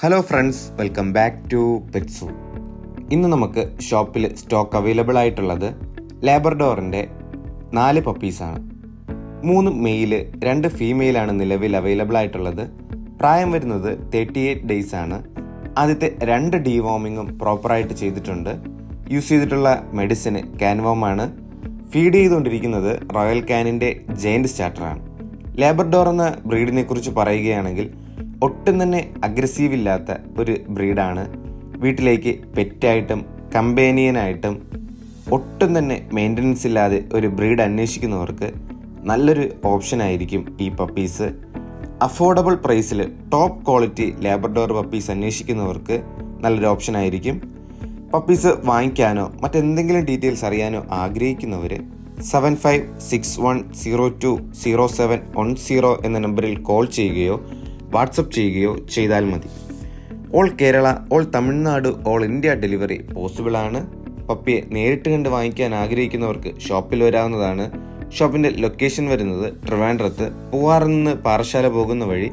Hello friends, welcome back to pets. ഇന്ന് നമുക്ക് ഷോപ്പിൽ സ്റ്റോക്ക് അവൈലബിൾ ആയിട്ടുള്ളത് ലാബ്രഡോറിൻ്റെ 4 പപ്പീസാണ്. 3 മെയില് 2 ഫീമെയിലാണ് നിലവിൽ അവൈലബിൾ ആയിട്ടുള്ളത്. പ്രായം വരുന്നത് 38 ഡേയ്സ് ആണ്. ആദ്യത്തെ 2 ഡീവോമിങ്ങും പ്രോപ്പറായിട്ട് ചെയ്തിട്ടുണ്ട്. യൂസ് ചെയ്തിട്ടുള്ള മെഡിസിന് കാൻവോമാണ്. ഫീഡ് ചെയ്തുകൊണ്ടിരിക്കുന്നത് റോയൽ കാനിൻ്റെ ജയൻറ്റ് സ്റ്റാർട്ടറാണ്. ലാബ്രഡോർ എന്ന ബ്രീഡിനെ കുറിച്ച് പറയുകയാണെങ്കിൽ ഒട്ടും തന്നെ അഗ്രസീവ് ഇല്ലാത്ത ഒരു ബ്രീഡാണ്. വീട്ടിലേക്ക് പെറ്റായിട്ടും കമ്പേനിയനായിട്ടും ഒട്ടും തന്നെ മെയിൻ്റനൻസ് ഇല്ലാതെ ഒരു ബ്രീഡ് അന്വേഷിക്കുന്നവർക്ക് നല്ലൊരു ഓപ്ഷനായിരിക്കും ഈ പപ്പീസ്. അഫോർഡബിൾ പ്രൈസിൽ ടോപ്പ് ക്വാളിറ്റി ലാബ്രഡോർ പപ്പീസ് അന്വേഷിക്കുന്നവർക്ക് നല്ലൊരു ഓപ്ഷനായിരിക്കും. പപ്പീസ് വാങ്ങിക്കാനോ മറ്റെന്തെങ്കിലും ഡീറ്റെയിൽസ് അറിയാനോ ആഗ്രഹിക്കുന്നവർ 7561020710 എന്ന നമ്പറിൽ കോൾ ചെയ്യുകയോ വാട്സപ്പ് ചെയ്യുകയോ ചെയ്താൽ മതി. All Kerala, all Tamil Nadu, all India delivery possible ആണ്. പപ്പിയെ നേരിട്ട് കണ്ട് വാങ്ങിക്കാൻ ആഗ്രഹിക്കുന്നവർക്ക് ഷോപ്പിൽ വരാവുന്നതാണ്. ഷോപ്പിൻ്റെ ലൊക്കേഷൻ വരുന്നത് ട്രിവാൻഡ്രത്ത് പൂവാറിൽ നിന്ന് പാറശാല പോകുന്ന വഴി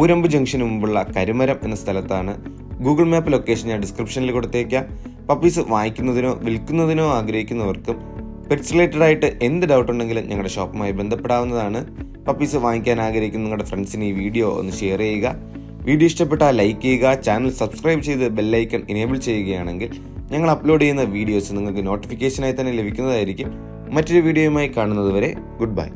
ഊരമ്പ് ജംഗ്ഷന് മുമ്പുള്ള കരിമരം എന്ന സ്ഥലത്താണ്. ഗൂഗിൾ മാപ്പ് ലൊക്കേഷൻ ഞാൻ ഡിസ്ക്രിപ്ഷനിൽ കൊടുത്തേക്കാം. പപ്പീസ് വാങ്ങിക്കുന്നതിനോ വിൽക്കുന്നതിനോ ആഗ്രഹിക്കുന്നവർക്കും പെറ്റ്സ് റിലേറ്റഡ് ആയിട്ട് എന്ത് ഡൗട്ട് ഉണ്ടെങ്കിലും ഞങ്ങളുടെ ഷോപ്പുമായി ബന്ധപ്പെടാവുന്നതാണ്. പപ്പീസ് വാങ്ങിക്കാൻ ആഗ്രഹിക്കുന്ന നിങ്ങളുടെ ഫ്രണ്ട്സിന് ഈ വീഡിയോ ഒന്ന് ഷെയർ ചെയ്യുക. വീഡിയോ ഇഷ്ടപ്പെട്ടാൽ ലൈക്ക് ചെയ്യുക. ചാനൽ സബ്സ്ക്രൈബ് ചെയ്ത് ബെല്ലൈക്കൺ ഇനേബിൾ ചെയ്യുകയാണെങ്കിൽ ഞങ്ങൾ അപ്ലോഡ് ചെയ്യുന്ന വീഡിയോസ് നിങ്ങൾക്ക് നോട്ടിഫിക്കേഷനായി തന്നെ ലഭിക്കുന്നതായിരിക്കും. മറ്റൊരു വീഡിയോയുമായി കാണുന്നതുവരെ ഗുഡ് ബൈ.